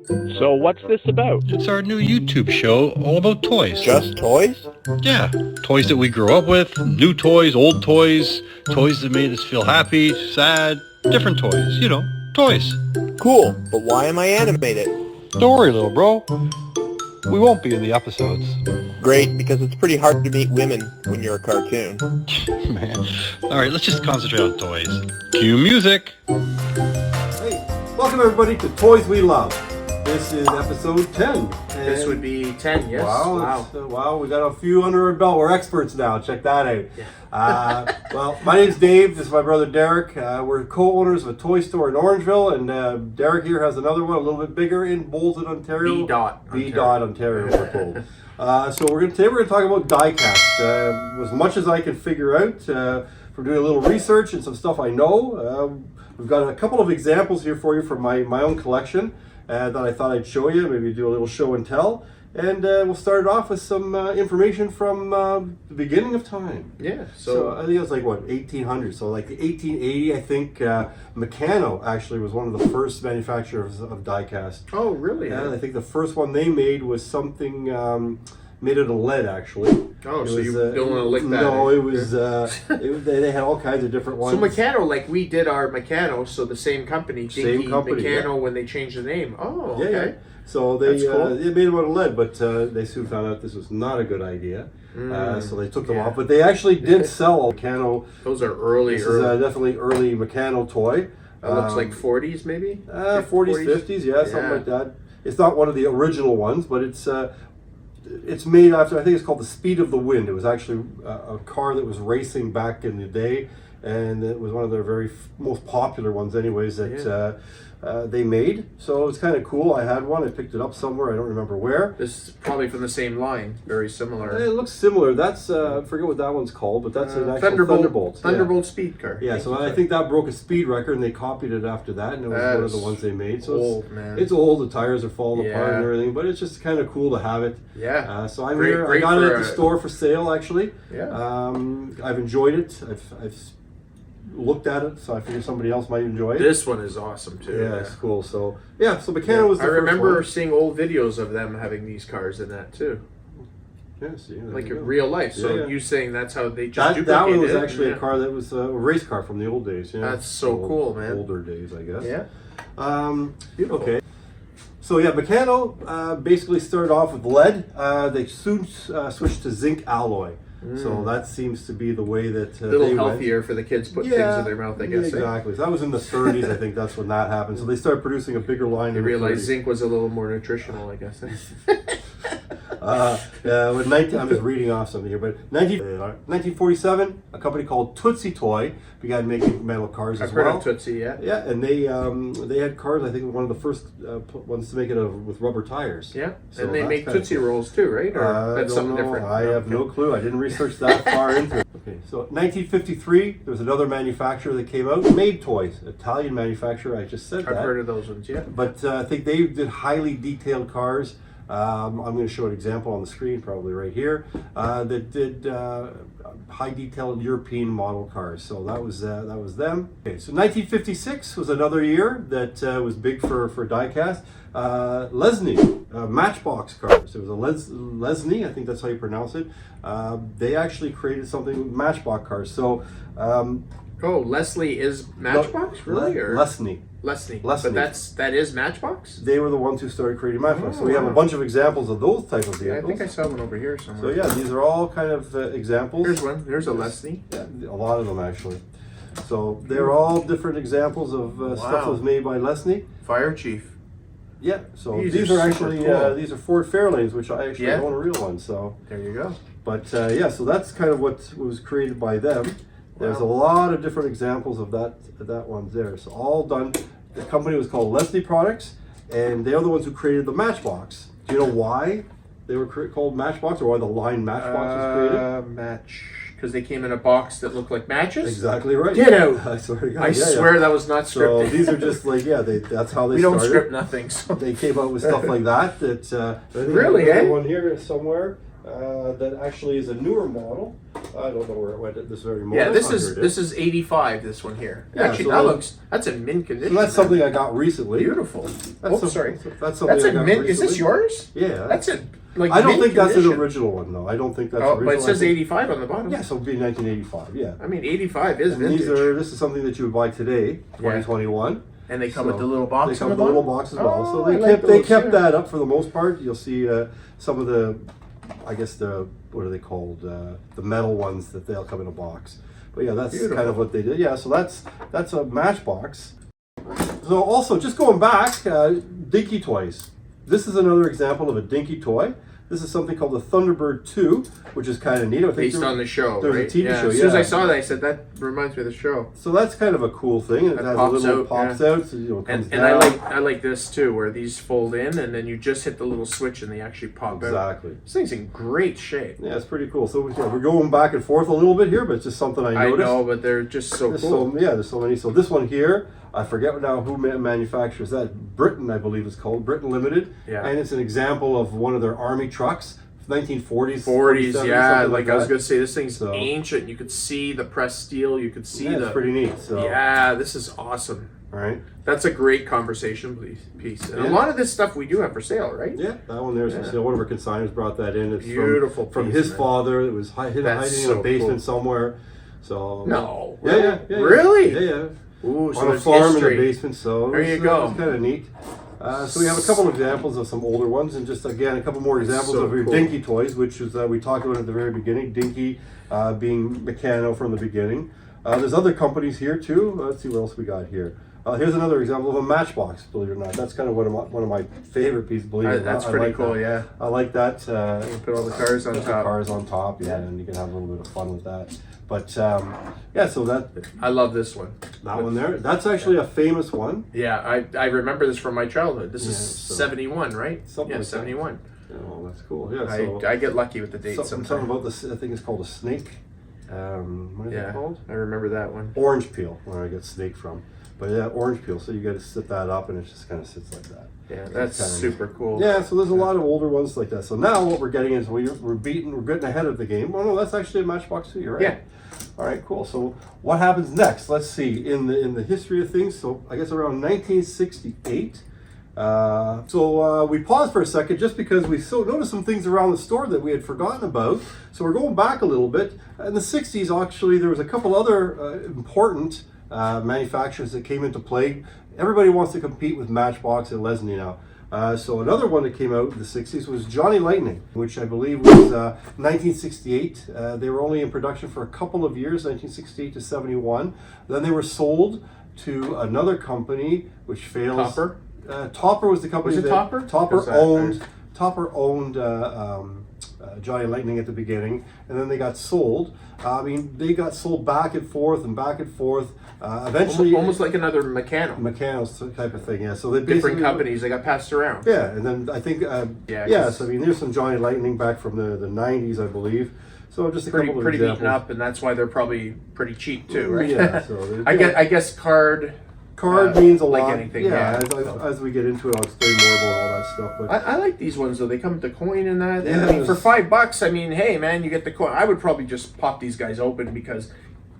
So what's this about? It's our new YouTube show all about toys. Just toys? Yeah, toys that we grew up with, new toys, old toys, toys that made us feel happy, sad, different toys, toys. Cool, but why am I animated? Don't worry, little bro. We won't be in the episodes. Great, because it's pretty hard to meet women when you're a cartoon. Man. Alright, let's just concentrate on toys. Cue music. Hey, welcome everybody to Toys We Love. This is episode 10. This would be 10, yes. Wow. Wow, we got a few under our belt. We're experts now. Check that out. Yeah. Well, my name's Dave. This is my brother Derek. We're co-owners of a toy store in Orangeville, and Derek here has another one a little bit bigger in Bolton, Ontario. B. Ontario, we're told. So today we're going to talk about Diecast. As much as I can figure out from doing a little research and some stuff I know, we've got a couple of examples here for you from my own collection. That I thought I'd show you, maybe do a little show and tell. And we'll start it off with some information from the beginning of time. Yeah. So I think it was like, 1800? So like 1880, I think Meccano actually was one of the first manufacturers of diecast. Oh, really? Yeah, I think the first one they made was something made out of lead, actually. Oh, so was, you don't want to lick that? No, it was, they had all kinds of different ones. So Meccano, like we did our Meccano, so the same company, Meccano, yeah. when they changed the name. Oh, okay. Yeah. So they Cool. they made them out of lead, but they soon found out this was not a good idea. So they took them Yeah. off. But they actually did sell Meccano. Those are early. This is definitely early Meccano toy. Looks like 40s, maybe? 40s, 50s, yeah, something like that. It's not one of the original ones, but it's made after, I think it's called the Speed of the Wind. It was actually a car that was racing back in the day, and it was one of their most popular ones anyways that they made. So it's kind of cool. I had one. I picked it up somewhere. I don't remember where. This is probably from the same line. Very similar. It looks similar. That's, I forget what that one's called, but that's an actual Thunderbolt. Yeah. Thunderbolt speed car. Yeah, so I think that broke a speed record, and they copied it after that, and it was one of the ones they made. So old, man. it's old. The tires are falling apart Yeah. and everything, but it's just kind of cool to have it. Yeah. So I'm Great- here. I great got it for at the store for sale, actually. Yeah. I've enjoyed it. I've looked at it, so I figured somebody else might enjoy it. This one is awesome, too. Yeah, it's cool. So Meccano was the I first remember one. seeing old videos of them having these cars in that, too. Yeah, see, there Like you in go. real life. So Yeah. you saying that's how they just That one was duplicated it? actually Yeah. a car that was a race car from the old days. Yeah. That's so cool, man. Older days, I guess. Yeah. Beautiful. Okay. So Meccano basically started off with lead. They soon switched to zinc alloy. So that seems to be the way that A little they healthier for the kids put things in their mouth, I guess. Yeah, exactly. So that was in the 30s, I think that's when that happened. So they started producing a bigger line. They in the realized 30s. zinc was a little more nutritional, I guess. I'm just reading off something here, but 1947, a company called Tootsie Toy began making metal cars as I've well. heard of Tootsie, yeah. Yeah, and they had cars. I think one of the first ones to make it with rubber tires. Yeah, So and they that's make kinda Tootsie cool. Rolls too, right? Or that's don't something know. different? I have no clue. I didn't research that far into it. Okay, so 1953, there was another manufacturer that came out, made toys. Italian manufacturer. I just said that. I've heard of those ones, yeah. But I think they did highly detailed cars. I'm going to show an example on the screen, probably right here, that did high detailed European model cars. So that was them. Okay, so 1956 was another year that was big for diecast. Lesney, Matchbox cars. There was a Lesney, I think that's how you pronounce it. They actually created something with Matchbox cars. So Leslie is Matchbox, really? Or Lesney. Leslie. Leslie. But that is Matchbox? They were the ones who started creating Matchbox. Oh, so we have a wow. bunch of examples of those type of Yeah, I vehicles. think I saw one over here So somewhere. yeah, these are all kind of examples. Here's one. There's a Leslie. Yeah, a lot of them actually. So they're all different examples of stuff that was made by Lesney. Fire Chief. Yeah, so These these are are super actually cool. these are Ford Fairlanes, which I actually Yeah. own a real one. So, There you go. but so that's kind of what was created by them. There's a Wow. lot of different examples of that one there. So all done. The company was called Leslie Products, and they are the ones who created the Matchbox. Do you know why they were called Matchbox, or why the line Matchbox was created? Because they came in a box that looked like matches? Exactly right. Get out. I swear to God. I swear that was not So scripted. these are just like, that's how they we don't started. script nothing. So. They came out with stuff like that. I think Really, there's eh? one here somewhere that actually is a newer model. I don't know where it went at this very moment. Yeah, this Oh, is here it this is 85. This one here. Yeah, Actually, so that's in mint condition. So that's something I got recently. Beautiful. That's Sorry. That's something That's I in got mint. recently. Is this yours? Yeah. That's it. Like I don't mint think that's an condition. original one though. I don't think that's Oh, original. but it says I think- 85 on the bottom. Yeah, so it'd be 1985. Yeah. I mean, 85 is And vintage. this is something that you would buy today, 2021. And they come So with the little box. They come on with the the little bottom? box as well. So Oh, they I like kept those, yeah. that up for the most part. You'll see some of the, I guess what are they called? The metal ones that they'll come in a box. But yeah, that's Beautiful. kind of what they did. Yeah, so that's a Matchbox. So also, just going back, Dinky Toys. This is another example of a Dinky toy. This is something called the Thunderbird 2, which is kind of neat. I think Based on the show, there's right? a TV show, As soon as yeah. I saw that, I said, that reminds me of the show. So that's kind of a cool thing. And it That has pops a little out, pops yeah. out, so it comes And down. I like this too, where these fold in and then you just hit the little switch and they actually pop out. Exactly. This thing's in great shape. Yeah, it's pretty cool. So we're going back and forth a little bit here, but it's just something I I noticed. know, but they're just so There's cool. there's so many. So this one here, I forget now who manufactures that. Britain, I believe it's called Britain Limited. Yeah. And it's an example of one of their army trucks, 1940s. 40s, 47, yeah. something Like I was that. gonna say, this thing's So- ancient. You could see the pressed steel. You could see Yeah, the. it's pretty neat. So Yeah, this is awesome. all right. That's a great conversation piece. And Yeah. a lot of this stuff we do have for sale, right? Yeah, that one there's Yeah. so one of our consigners brought that in. It's Beautiful from piece, his man. father. It was hiding That's in so a basement cool. somewhere. So No. yeah. Really? Yeah, yeah. Ooh, so On a there's farm history. in the basement. So There you go. It's kind of neat. So we have a couple of examples of some older ones, and just again a couple more examples So of your cool. Dinky toys, which is we talked about at the very beginning. Dinky being Meccano from the beginning. There's other companies here too. Let's see what else we got here. Here's another example of a Matchbox. Believe it or not, that's kind of one of my favorite pieces. Believe it or not, That's I pretty like cool, that. yeah. I like that. Put all the cars on Put the top. cars on top, yeah, and you can have a little bit of fun with that. But yeah, so that I love this one. one there, that's actually a famous one. Yeah, I remember this from my childhood. This is so- 71, right? Something Yeah, like that. 71. Oh, that's cool. Yeah, so I get lucky with the dates something sometimes. about this. I think it's called a snake. What is it Yeah, called? I remember that one. Orange peel, where I get snake from. But yeah, orange peel. So you got to sit that up, and it just kind of sits like that. Yeah, that's kinda super cool. Yeah, so there's a lot of older ones like that. So now what we're getting is we're getting ahead of the game. Oh no, that's actually a Matchbox too. You're right. Yeah. All right, cool. So what happens next? Let's see. In the history of things, so I guess around 1968. We paused for a second just because we noticed some things around the store that we had forgotten about. So we're going back a little bit. In the 60s, actually, there was a couple other important manufacturers that came into play. Everybody wants to compete with Matchbox and Lesney now. So another one that came out in the 60s was Johnny Lightning, which I believe was 1968. They were only in production for a couple of years, 1968 to 71. Then they were sold to another company, which fails. Topper? Topper was the company Was it that Topper? Topper Was that- owned Johnny Lightning at the beginning, and then they got sold. They got sold back and forth and back and forth. Eventually, Almost like another Meccano. Mechanos type of thing. Yeah, so they Different basically- companies, they got passed around. Yeah, and then I think Yeah, yes, there's some Johnny Lightning back from the 90s, I believe. So just a Pretty couple of beaten examples. up, and that's why they're probably pretty cheap too, right? Yeah, so they're- I guess card. Card means a like lot. anything, yeah. yeah. As we get into it, I'll explain more about all that stuff. But I like these ones though. They come with the coin and that. Yeah, I mean, for it's- $5, I mean, hey man, you get the coin. I would probably just pop these guys open because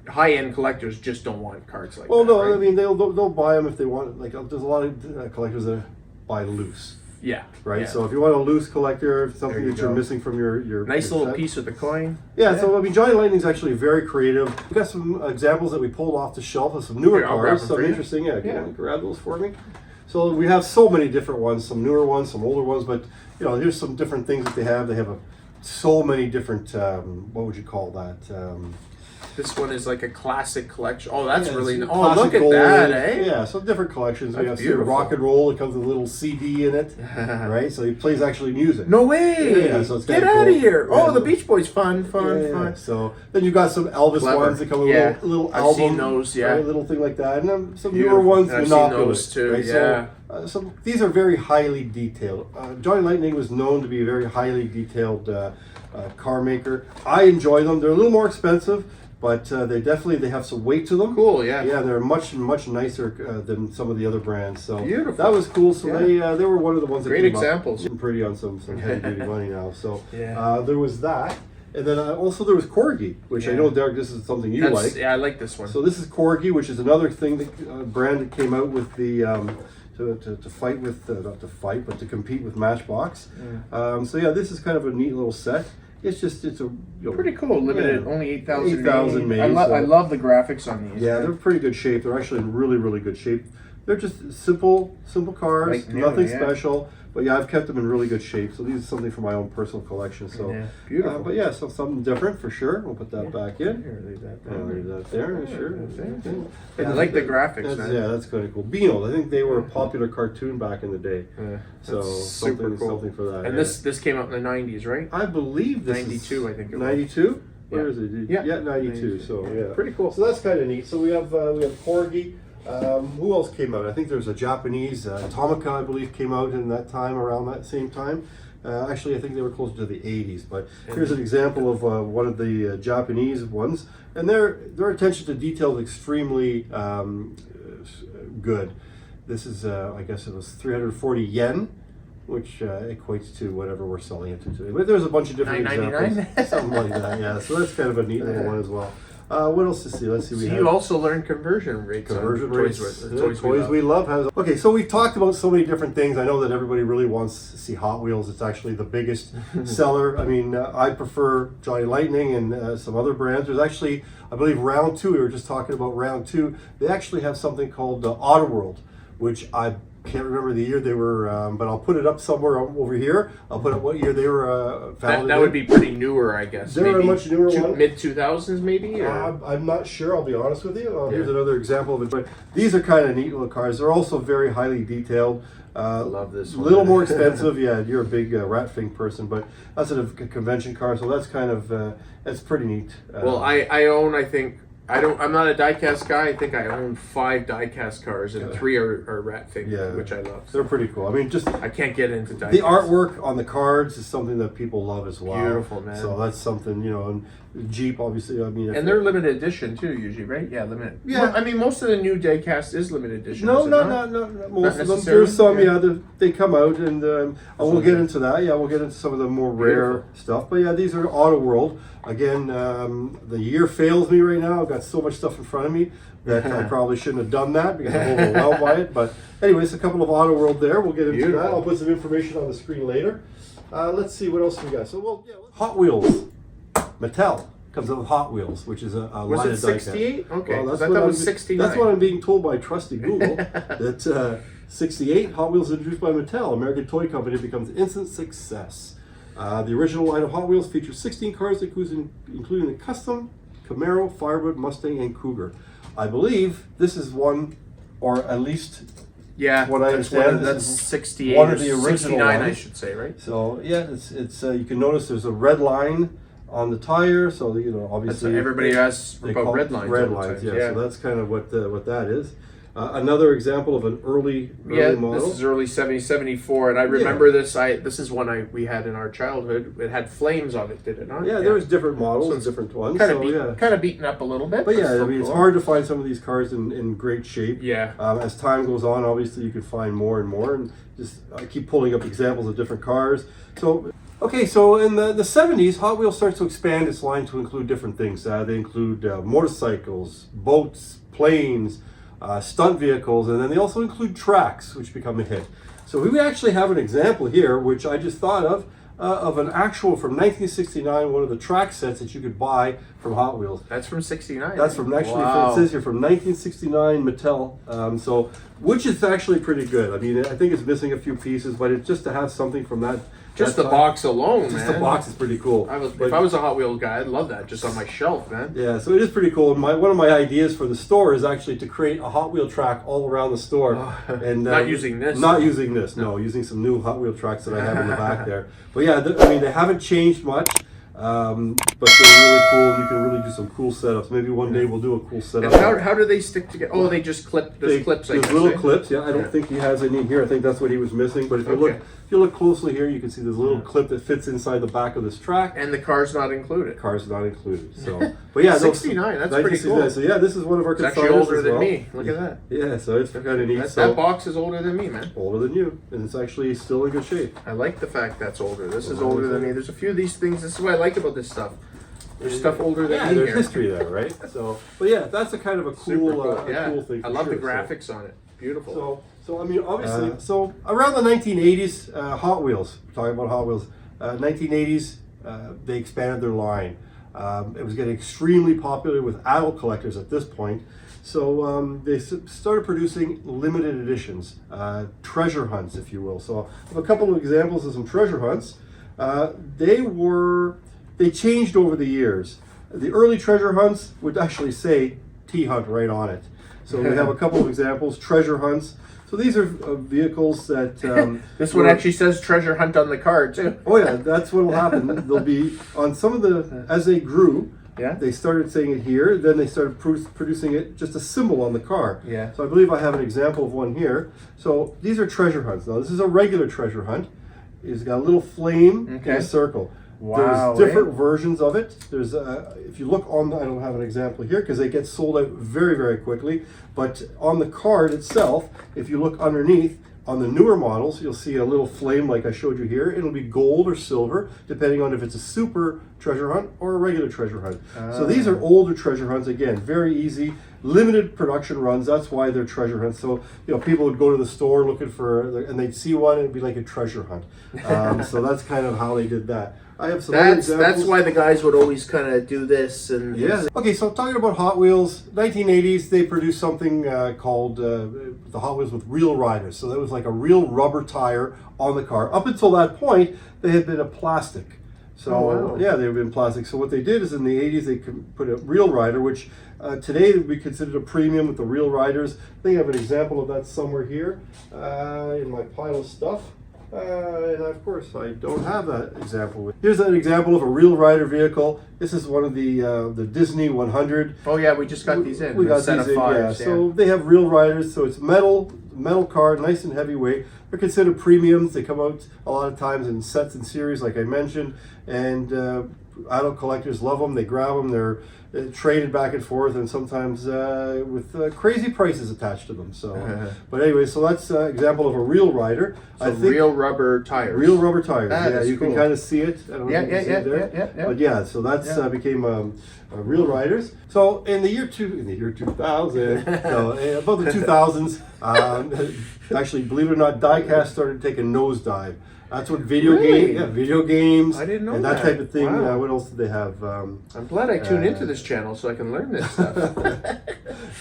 high-end collectors just don't want cards like well, that. no, right? I mean they'll buy them if they want. Like there's a lot of collectors that buy loose, yeah, right? yeah. So if you want a loose collector, something There you that you're go. missing from your Nice your little set. piece with the coin. Yeah, so I mean, Johnny Lightning's actually very creative. We got some examples that we pulled off the shelf of some newer Here, I'll grab cars. them Some for you. interesting, yeah. Yeah. Can you grab those for me? So we have so many different ones, some newer ones, some older ones, but here's some different things that they have. They have so many different. What would you call that? This one is like a classic collection. Oh, that's Yeah, really. it's Oh, classic look at gold. that, eh? Yeah, so different collections. We That's have some beautiful. rock and roll. It comes with a little CD in it, right? So he plays actually music. No way! Yeah, so it's Get kinda out cool. of here! Yeah. Oh, the Beach Boys, fun. Yeah. So then you've got some Elvis Clever. ones that come with Yeah. a little I've album. seen those, yeah. Right, a little thing like that. And then some Beautiful. newer ones, I've seen monopolies. those too, right? yeah. So these are very highly detailed. Johnny Lightning was known to be a very highly detailed car maker. I enjoy them. They're a little more expensive, but they have some weight to them. Cool, yeah. Yeah, they're much nicer than some of the other brands. So Beautiful. that was cool. So Yeah. they were one of the ones that Great came examples. up pretty on some heavy duty money now. So Yeah. there was that. And then also there was Corgi, which I know, Derek, this is something you like. Yeah, I like this one. So this is Corgi, which is another thing that brand that came out with the to fight with not to fight, but to compete with Matchbox. So yeah, this is kind of a neat little set. It's a pretty cool. Limited, only 8,000. 8,000 made. I love the graphics on these. Yeah, they're in pretty good shape. They're actually in really, really good shape. They're just simple cars, nothing special. But yeah, I've kept them in really good shape. So these are something for my own personal collection. So beautiful. But yeah, so something different for sure. We'll put that back in. Here, leave that there. Leave that there. Sure. I like the graphics. Yeah, that's kind of cool. Beano. I think they were a popular cartoon back in the day. So super cool. Something for that. And this came out in the 90s, right? I believe this 92, I think it was. 92. Where is it? Yeah, 92. So yeah, pretty cool. So that's kind of neat. So we have Corgi. Who else came out? I think there's a Japanese Atomica, I believe, came out in that time, around that same time. Actually, I think they were closer to the 80s. But here's an example of one of the Japanese ones, and their attention to detail is extremely good. This is, I guess it was 340 yen, which equates to whatever we're selling it to today. But there's a bunch of different examples, something like that. Yeah, so that's kind of a neat little one as well. What else to see? Let's see. You also learned conversion rates. Conversion rates. Toys We Love has. Okay, so we've talked about so many different things. I know that everybody really wants to see Hot Wheels. It's actually the biggest seller. I mean, I prefer Johnny Lightning and some other brands. There's actually, I believe, Round 2. We were just talking about Round 2. They actually have something called Auto World, which I can't remember the year they were, but I'll put it up somewhere over here. I'll put up what year they were founded. That would be pretty newer, I guess. They're a much newer one. Mid 2000s, maybe. I'm not sure. I'll be honest with you. Here's another example of it. But these are kind of neat little cars. They're also very highly detailed. Love this one. A little more expensive. Yeah, you're a big Ratfink person, but that's a convention car, so that's kind of that's pretty neat. Well, I own, I think. I'm not a diecast guy. I think I own 5 diecast cars and 3 are Ratfink, which I love. They're pretty cool. I mean, I can't get into diecast. The artwork on the cards is something that people love as well. Beautiful, man. So that's something, and Jeep, obviously. I mean, and they're limited edition too, usually, right? Yeah, limited. Yeah, I mean, most of the new diecast is limited edition. No, not most of them. There's some, they come out, and we'll get into that. Yeah, we'll get into some of the more rare stuff. But yeah, these are Auto World. Again, the year fails me right now. I've got so much stuff in front of me that I probably shouldn't have done that because I'm overwhelmed by it. But anyways, a couple of Auto World there. We'll get into that. I'll put some information on the screen later. Let's see what else we got. So, Hot Wheels. Mattel comes out with Hot Wheels, which is a line of diecast. Was it 68? Okay, well, I thought it was 69. That's what I'm being told by trusty Google, that 68, Hot Wheels introduced by Mattel, American toy company, becomes instant success. The original line of Hot Wheels features 16 cars, including the custom Camaro, Firebird, Mustang, and Cougar. I believe this is one, or at least what I understand, that's 68 one of the original 69, ones. I should say, right? So yeah, it's you can notice there's a red line on the tire, so obviously everybody has about red lines. Red lines, yeah. So that's kind of what that is. Another example of an early model. This is early 74, and I remember this. This is one we had in our childhood. It had flames on it, did it not? Yeah, there was different models, different ones. Kind of beaten up a little bit. But yeah, I mean, it's hard to find some of these cars in great shape. Yeah. As time goes on, obviously you can find more and more, and I keep pulling up examples of different cars. So. Okay, so in the 70s, Hot Wheels starts to expand its line to include different things. They include motorcycles, boats, planes, stunt vehicles, and then they also include tracks, which become a hit. So we actually have an example here, which I just thought of an actual from 1969, one of the track sets that you could buy from Hot Wheels. That's from 69. That's from it says here from 1969 Mattel. Which is actually pretty good. I mean, I think it's missing a few pieces, but it's just to have something from that. Just the box alone, man. Just the box is pretty cool. If I was a Hot Wheels guy, I'd love that just on my shelf, man. Yeah, so it is pretty cool. One of my ideas for the store is actually to create a Hot Wheel track all around the store. And not using this. Not using this, no. Using some new Hot Wheel tracks that I have in the back there. But yeah, I mean, they haven't changed much. But they're really cool, and you can really do some cool setups. Maybe one day we'll do a cool setup. And how do they stick together? Oh, they just clip. There's clips. There's little clips. Yeah, I don't think he has any here. I think that's what he was missing. But if you look closely here, you can see there's a little clip that fits inside the back of this track. And the car's not included. Car's not included. So, but yeah, 69. That's pretty cool. So yeah, this is one of our. It's actually older than me. Look at that. Yeah, so it's kind of neat. That box is older than me, man. Older than you, and it's actually still in good shape. I like the fact that's older. This is older than me. There's a few of these things. This is why I like about this stuff. There's stuff older than yeah, me there's here. history there, right? So, but yeah, that's a kind of a cool, Super cool. a cool thing. I for love sure. the graphics on it. Beautiful. So I mean, obviously, so around the 1980s, Hot Wheels. Talking about Hot Wheels, 1980s, they expanded their line. It was getting extremely popular with adult collectors at this point. So they started producing limited editions, treasure hunts, if you will. So I have a couple of examples of some treasure hunts. They changed over the years. The early treasure hunts would actually say T-Hunt right on it. So we have a couple of examples, treasure hunts. So these are vehicles that... this one actually says treasure hunt on the card too. Oh yeah, that's what will happen. They'll be on some of the, as they grew, Yeah. they started saying it here, then they started producing it, just a symbol on the car. Yeah. So I believe I have an example of one here. So these are treasure hunts. Now this is a regular treasure hunt. It's got a little flame in Okay. a circle. Wow, There's different versions of it. There's, if you look on, I don't have an example here because they get sold out very, very quickly. But on the card itself, if you look underneath, on the newer models, you'll see a little flame like I showed you here. It'll be gold or silver, depending on if it's a super treasure hunt or a regular treasure hunt. So these are older treasure hunts, again, very easy, limited production runs. That's why they're treasure hunts. So, you know, people would go to the store looking for, and they'd see one, and it'd be like a treasure hunt. So that's kind of how they did that. I have some other examples. That's why the guys would always kind of do this and Yeah. Okay, so talking about Hot Wheels, 1980s, they produced something called the Hot Wheels with real riders. So that was like a real rubber tire on the car. Up until that point, they had been a plastic. So, wow. yeah, they've been plastic. So what they did is in the 80s, they could put a real rider, which today would be considered a premium with the real riders. I think I have an example of that somewhere here in my pile of stuff. And of course, I don't have that example. Here's an example of a real rider vehicle. This is one of the Disney 100. Oh yeah, we just got these in. We got A set these of in, fives, yeah. So they have real riders. So it's metal car, nice and heavyweight. They're considered premiums. They come out a lot of times in sets and series, like I mentioned. And adult collectors love them. They grab them. They're traded back and forth, and sometimes with crazy prices attached to them. So, but anyway, so that's an example of a real rider. So real rubber tires. Real rubber tires. That yeah, is you cool. can kind of see it. I don't know if you can see it there. Yeah. But yeah, so that's became real riders. So in the year 2000, so about the 2000s, actually, believe it or not, Diecast started taking nosedive. That's what video games. I didn't know and that that. type of thing. Wow. What else did they have? I'm glad I tuned into this channel so I can learn this stuff.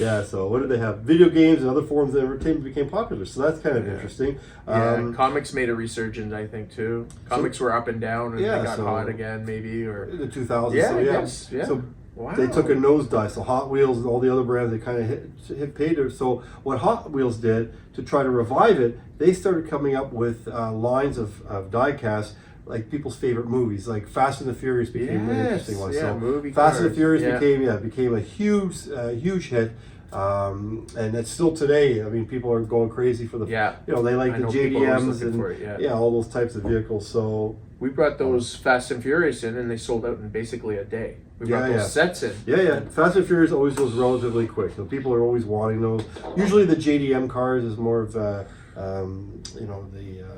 Yeah. So what did they have? Video games and other forms of entertainment became popular. So that's kind of interesting. Comics made a resurgence, I think, too. Comics were up and down, and they got hot again, maybe, or in the 2000s. yeah, so, I guess, yeah. So wow. they took a nosedive. So Hot Wheels and all the other brands, they kind of hit pay dirt. So what Hot Wheels did to try to revive it, they started coming up with lines of diecast, like people's favorite movies, like Fast and the Furious became an interesting one. So movie Fast and the cars. Furious became a huge hit. And it's still today. I mean, people are going crazy for the. You know, they like the JDMs and all those types of vehicles. So we brought those Fast and Furious in, and they sold out in basically a day. We brought those sets in. Yeah. Fast and Furious always goes relatively quick. So people are always wanting those. Usually the JDM cars is more of the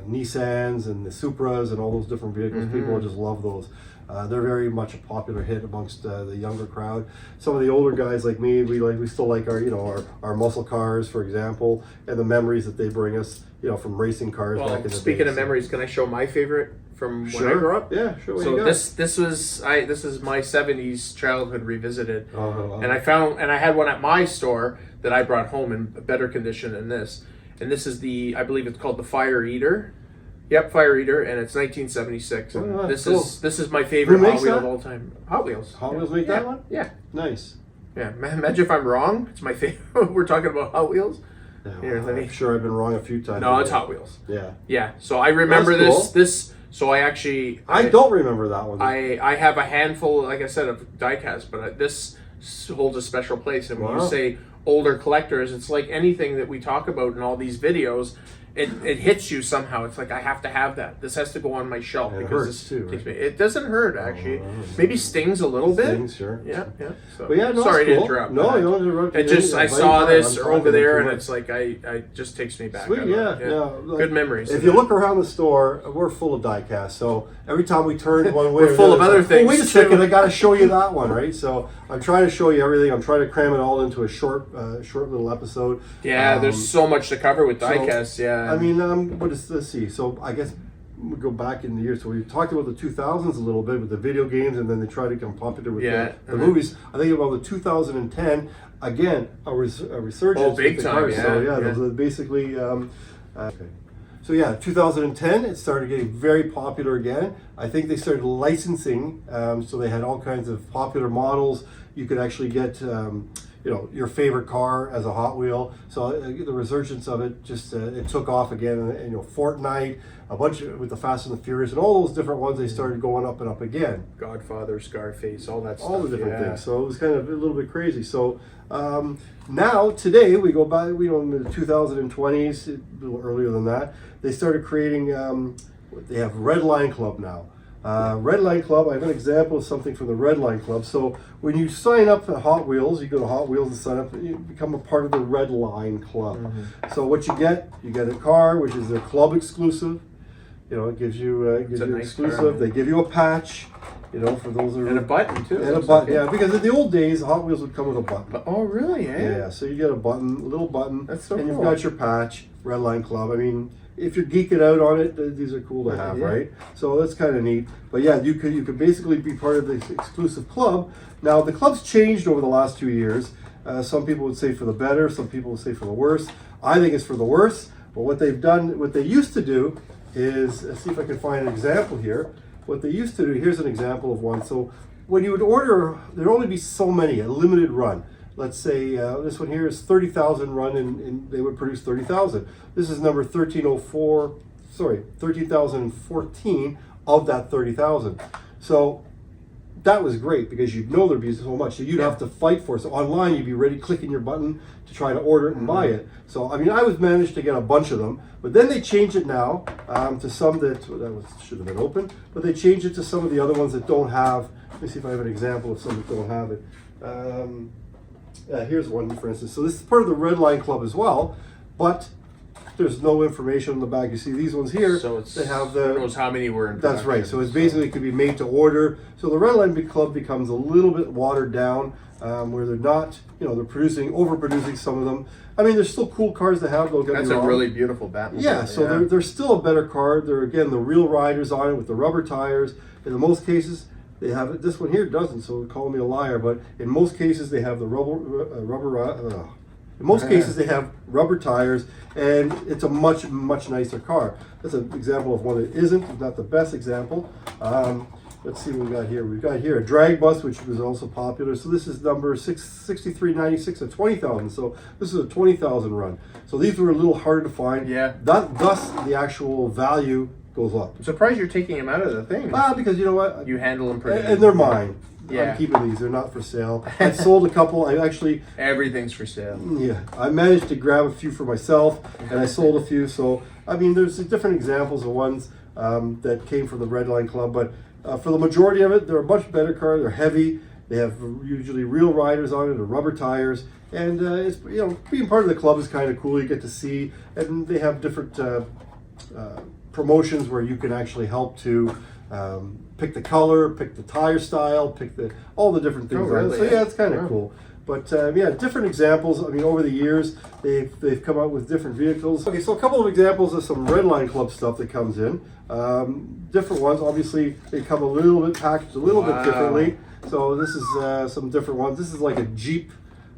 Nissans and the Supras and all those different vehicles. People just love those. They're very much a popular hit amongst the younger crowd. Some of the older guys like me, we still like our muscle cars, for example, and the memories that they bring us, from racing cars back in the day. Speaking of memories, can I show my favorite from when I grew up? Yeah, sure. So this is my 70s childhood revisited, and I had one at my store that I brought home in better condition than this, and this is I believe it's called the Fire Eater. Yep, Fire Eater, and it's 1976. And this is my favorite Hot Wheel of all time. Hot Wheels. Hot Wheels make that one? Yeah. Nice. Yeah, imagine if I'm wrong. It's my favorite. We're talking about Hot Wheels. No, I'm sure I've been wrong a few times. No, it's Hot Wheels. Yeah. Yeah. So I remember this. So I don't remember that one. I have a handful, like I said, of diecast, but this holds a special place. And when you say older collectors, it's like anything that we talk about in all these videos. it hits you somehow. It's like I have to have that. This has to go on my shelf And it because hurts this too, takes right? me. It doesn't hurt actually. Maybe stings a little bit. Things, sure. Yeah. So, But yeah, no, sorry it's to cool. interrupt. No, but you don't interrupt. It just I Invite saw time. this I'm over talking there, too and much. it's like I just takes me back. Sweet, I yeah, love it. like, Good memories. If you look around the store, we're full of diecast. So every time we turn one way, We're or full the of other, other it's like, things, Oh, wait a too." second, I got to show you that one, right? So I'm trying to show you everything. I'm trying to cram it all into a short little episode. Yeah, there's so much to cover with diecast. Yeah. I mean, let's see. So I guess we go back in the years. So we talked about the 2000s a little bit with the video games, and then they tried to become popular with the movies. I think about the 2010, again, a resurgence. Oh, big with the time, cars. yeah, So yeah. those are basically. Okay. So yeah, 2010, it started getting very popular again. I think they started licensing, so they had all kinds of popular models. You could actually get, your favorite car as a Hot Wheel. So the resurgence of it just it took off again. And Fortnite, a bunch with the Fast and the Furious, and all those different ones. They started going up and up again. Godfather, Scarface, all that stuff. All the different things. So it was kind of a little bit crazy. So now today we go by, in the 2020s, a little earlier than that. They started creating. They have Red Line Club now. Red Line Club, I have an example of something from the Red Line Club. So when you sign up for Hot Wheels, you go to Hot Wheels and sign up, you become a part of the Red Line Club. So what you get a car, which is their club exclusive. It gives you nice exclusive. car. They give you a patch, for those who And a button too. and a button, yeah, because in the old days, Hot Wheels would come with a button. Oh, really? Eh? Yeah, so you get a little button, That's so and you've cool. got your patch, Red Line Club. I mean, if you're geeking out on it, these are cool to have, Yeah. right? So that's kind of neat. But yeah, you could basically be part of this exclusive club. Now the club's changed over the last 2 years. Some people would say for the better, some people would say for the worse. I think it's for the worse. But what they used to do is, let's see if I can find an example here. What they used to do, here's an example of one. So when you would order, there'd only be so many, a limited run. Let's say this one here is 30,000 run, and they would produce 30,000. This is number 13,014 of that 30,000. So that was great because you'd know there'd be so much. So you'd have to fight for it. So online, you'd be ready, clicking your button to try to order it and buy it. So, I mean, I was managed to get a bunch of them, but then they changed it now to some should have been open, but they changed it to some of the other ones that don't have. Let me see if I have an example of some that don't have it. Here's one, for instance. So this is part of the Red Line Club as well, but there's no information on the back. You see these ones here, So they have the. who knows how many were in That's right. production, So it's basically could be made to order. So the Red Line Club becomes a little bit watered down, where they're not, they're overproducing some of them. I mean, they're still cool cars to have. Don't get That's me a wrong. really beautiful Batmobile. Yeah, so they're still a better car. They're, again, the real riders on it with the rubber tires. In most cases, they have it. This one here doesn't, so call me a liar. But in most cases, they have the in most cases, they have rubber tires, and it's a much, much nicer car. That's an example of one that isn't, not the best example. Let's see what we got here. We've got here a drag bus, which was also popular. So this is number 6396 at 20,000. So this is a 20,000 run. So these were a little hard to find. Yeah. Thus, the actual value goes up. I'm surprised you're taking them out of the thing. Because you know what? You handle them pretty. And they're mine. Yeah. I'm keeping these. They're not for sale. I sold a couple. Everything's for sale. I managed to grab a few for myself, and I sold a few. So, I mean, there's different examples of ones that came from the Red Line Club, but for the majority of it, they're a much better car. They're heavy. They have usually real riders on it, or rubber tires, and it's being part of the club is kind of cool. You get to see, and they have different promotions where you can actually help to pick the color, pick the tire style, pick all the different things. Really? So yeah, it's kind of cool. But different examples. I mean, over the years, they've come out with different vehicles. Okay, so a couple of examples of some Red Line Club stuff that comes in. Different ones. Obviously, they come a little bit packaged a little bit differently. So this is some different ones. This is like a Jeep.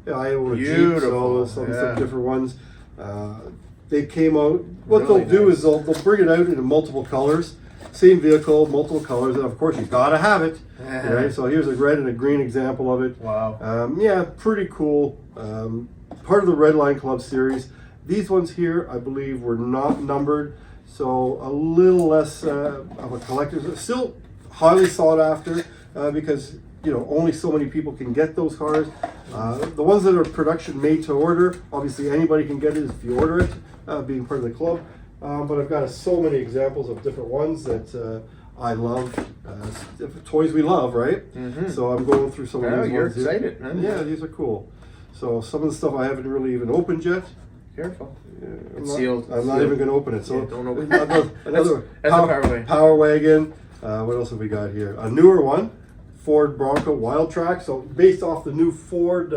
I own a Jeep, so some different ones. They came out. What Really they'll do nice. is they'll bring it out in multiple colors. Same vehicle, multiple colors, and of course you gotta have it. Right? So here's a red and a green example of it. Wow. Pretty cool. Part of the Red Line Club series. These ones here, I believe, were not numbered, so a little less of a collector's. Still highly sought after because only so many people can get those cars. The ones that are production made to order, obviously anybody can get it if you order it, being part of the club. but I've got so many examples of different ones that I love. Toys We Love, right? So I'm going through some of these You're ones here. excited, man. Yeah, these are cool. So some of the stuff I haven't really even opened yet. Careful. It's sealed. I'm not even going to open it. So Yeah, don't open another That's a Power Wagon. Power Wagon. What else have we got here? A newer one, Ford Bronco Wild Track. So based off the new Ford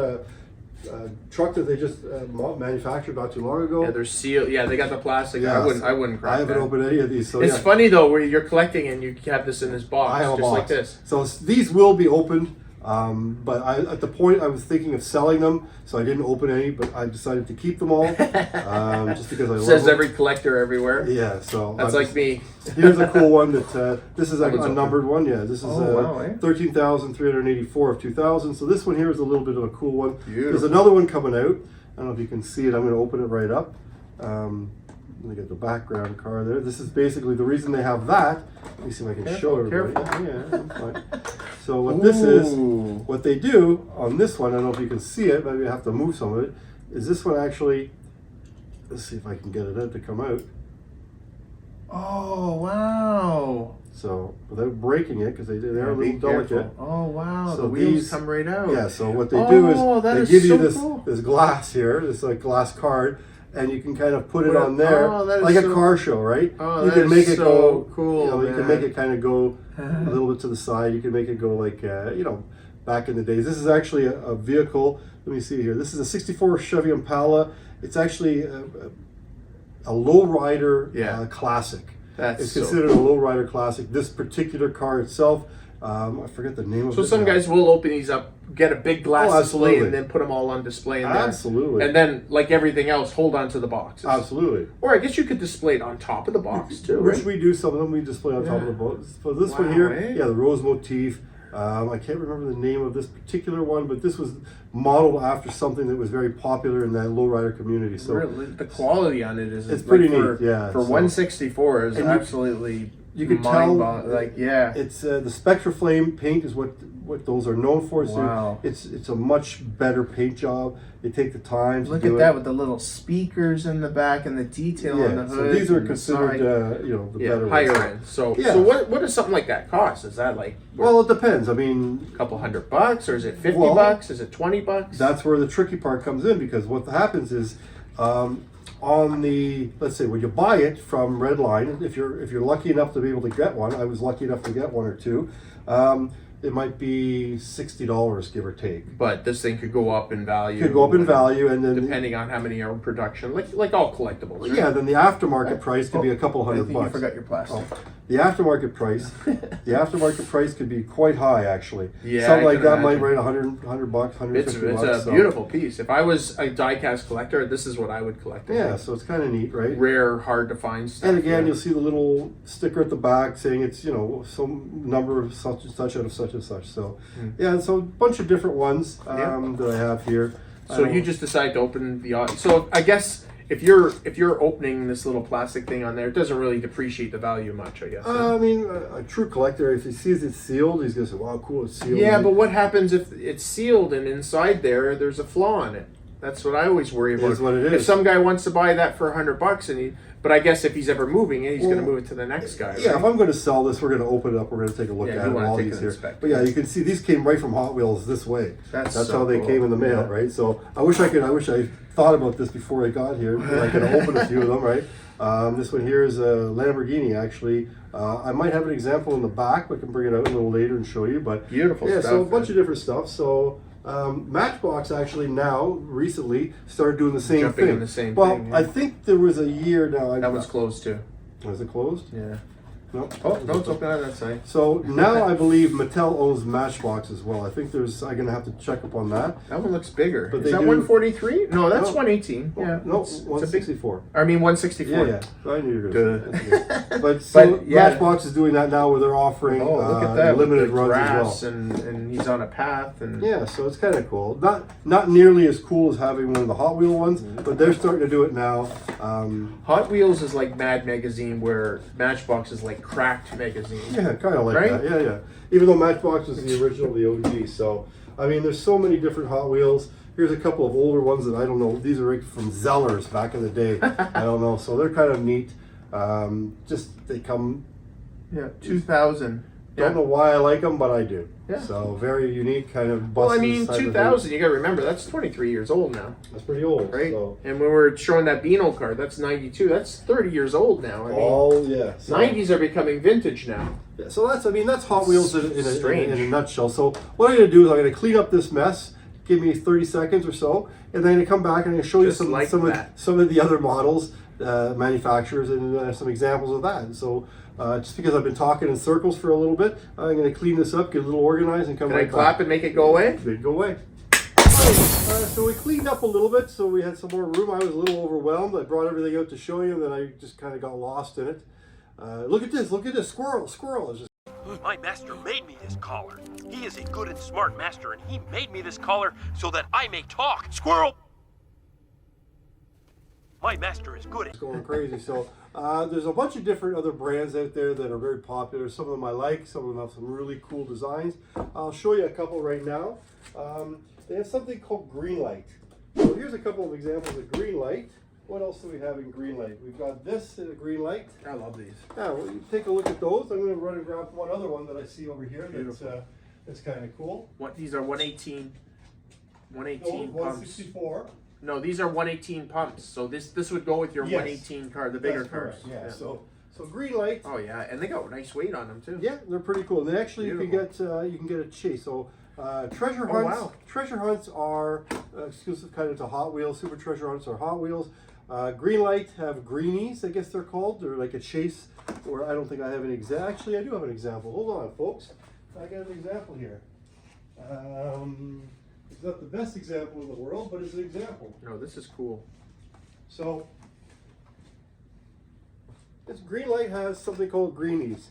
truck that they just manufactured not too long ago. Yeah, they're sealed. Yeah, they got the plastic. Yeah, I wouldn't crack I haven't that. opened any of these. So It's yeah. funny though, where you're collecting and you have this in this box, I have a just box. like this. So these will be opened, but at the point I was thinking of selling them, so I didn't open any, but I decided to keep them all, just because I love Says them. every collector everywhere. Yeah, so That's like me. Here's a cool one that this is a That one's numbered one. Yeah, this is wow, eh? 13,384 of 2000. So this one here is a little bit of a cool one. Beautiful. There's another one coming out. I don't know if you can see it. I'm going to open it right up. Let me get the background car there. This is basically the reason they have that. Let me see if I can show everybody. Yeah, I'm fine. So what this is, Ooh. what they do on this one, I don't know if you can see it, maybe I have to move some of it, is this one actually, let's see if I can get it out to come out. Oh wow! So without breaking it, because they are a Be little delicate. careful. Oh wow! So The wheels these- come right out. Yeah, so what they Oh, do that is is they give you so this cool. this glass here, this like glass card, and you can kind of put it Put it- on there oh, that is like a so- car show, right? Oh, you that can is make it so go cool, You know, you can man. make it kind of go a little bit to the side. You can make it go like back in the days. This is actually a vehicle. Let me see here. This is a '64 Chevy Impala. It's actually a lowrider Yeah. classic. That's It's so considered a lowrider classic. This particular car itself, I forget the name of So it. some now. guys will open these up, get a big glass Oh, display, absolutely. and then put them all on display in there. Absolutely. And then, like everything else, hold on to the boxes. Absolutely. Or I guess you could display it on top of the box too, Which right? we do, some of them we display on top of the boat. For this one Wow, here, eh? yeah, the rose motif. I can't remember the name of this particular one, but this was modeled after something that was very popular in that lowrider community. So Really, the quality on it is It's pretty neat, yeah, For so- 164 is And you- absolutely you can tell like yeah. it's the Spectraflame paint is what those are known for. So Wow. it's a much better paint job. They take the time to Look do at it. that with the little speakers in the back and the detail on the Yeah, hood. so these are and the considered side. the yeah, better higher ones. end. So Yeah. so what does something like that cost? Is that like Well, it depends. I mean, a couple $100, or is it $50? Well, Is it $20? that's where the tricky part comes in, because what happens is on the, let's say when you buy it from Redline, if you're lucky enough to be able to get one, I was lucky enough to get one or two, it might be $60, give or take. But this thing could go up in value. Could go up in value, and then depending on how many are in production, like all collectibles. Right? yeah, then the aftermarket price could be a couple I $100. think you forgot your plastic. Oh, the aftermarket price could be quite high, actually. Yeah, Something I like can that might imagine. rate $100, $150. It's a so- beautiful piece. If I was a diecast collector, this is what I would collect. Yeah, so it's kind of neat, right? Rare, hard to find stuff. And again, yeah. you'll see the little sticker at the back saying it's, some number of such and such out of such and such. So, yeah, so a bunch of different ones that I have here. So you just decide to open the. So I guess if you're opening this little plastic thing on there, it doesn't really depreciate the value much. I guess. I mean, a true collector, if he sees it sealed, he's gonna say, "Wow, cool, it's sealed." Yeah, but what happens if it's sealed and inside there's a flaw in it? That's what I always worry about. Is what it If is. some guy wants to buy that for $100 but I guess if he's ever moving it, he's going to Well, move it to the next guy. Yeah, right? if I'm going to sell this, we're going to open it up. We're going to take a look Yeah, at you it. wanna All take these an here. inspect, But yeah, you can see these came right from Hot Wheels this way. That's That's so how they cool. came in the mail, Yeah. right? So I wish I thought about this before I got here. I could open a few of them, right? This one here is a Lamborghini, actually. I might have an example in the back. I can bring it out a little later and show you. But Beautiful yeah, stuff. so a bunch of different stuff. So Matchbox actually now recently started doing the same Jumping thing. in the same well, thing, yeah. I think there was a year now. That one's closed too. Was it closed? Yeah. No. Oh, no, it's open on that side. So now I believe Mattel owns Matchbox as well. I think I'm gonna have to check up on that. That one looks bigger. But Is they that do- 143? No, that's No. 118. Yeah. No, it's a big. 164. I mean 164. Yeah. I knew you were gonna say Good. that. But so But, yeah. Matchbox is doing that now where they're offering Oh, look at that! limited with the runs grass as well. and he's on a path and Yeah, so it's kind of cool. Not nearly as cool as having one of the Hot Wheel ones, but they're starting to do it now. Hot Wheels is like Mad Magazine, where Matchbox is like Cracked Magazine. Yeah, kind of like Right? that. Yeah. Even though Matchbox was the original, the OG. So, I mean, there's so many different Hot Wheels. Here's a couple of older ones that I don't know. These are from Zellers back in the day. I don't know. So they're kind of neat. Just they come. Yeah, 2000. Don't know why I like them, but I do. Yeah. So very unique kind of Well, buses. I mean, 2000. You got to remember that's 23 years old now, That's pretty old, right? So. And when we're showing that Beano card, that's 92. That's 30 years old now. I mean, Oh yeah. So, 90s are becoming vintage now. yeah, so that's Hot Wheels in Strange. a nutshell. So what I'm going to do is I'm going to clean up this mess. Give me 30 seconds or so, and then I'm going to come back and I'm going to show Just you like some that. of the other models, manufacturers, and some examples of that. So just because I've been talking in circles for a little bit, I'm going to clean this up, get a little organized, and come Can I right clap back. and make it go away? Good, go away. So we cleaned up a little bit, so we had some more room. I was a little overwhelmed. I brought everything out to show you, and then I just kind of got lost in it. Look at this, squirrel is just. My master made me this collar. He is a good and smart master, and he made me this collar so that I may talk. Squirrel! My master is good at... Going crazy. So there's a bunch of different other brands out there that are very popular. Some of them I like. Some of them have some really cool designs. I'll show you a couple right now. They have something called Greenlight. So here's a couple of examples of Greenlight. What else do we have in Greenlight? We've got this in a Greenlight. I love these. Now, well, you take a look at those. I'm going to run and grab one other one that I see over here that's kind of cool. What these are 118 No, pumps. 164. No, these are 118 pumps. So this would go with your Yes. 118 car, the bigger That's cars. correct, yeah. So Greenlight. Oh yeah, and they got nice weight on them too. Yeah, they're pretty cool. And they actually you can get a chase. So treasure hunts. wow. Treasure hunts are exclusive kind of to Hot Wheels. Super treasure hunts are Hot Wheels. Greenlight have greenies, I guess they're called. They're like a chase. Or I don't think I have an example. Actually, I do have an example. Hold on, folks. I got an example here. It's not the best example in the world, but it's an example. No, this is cool. So this Greenlight has something called greenies.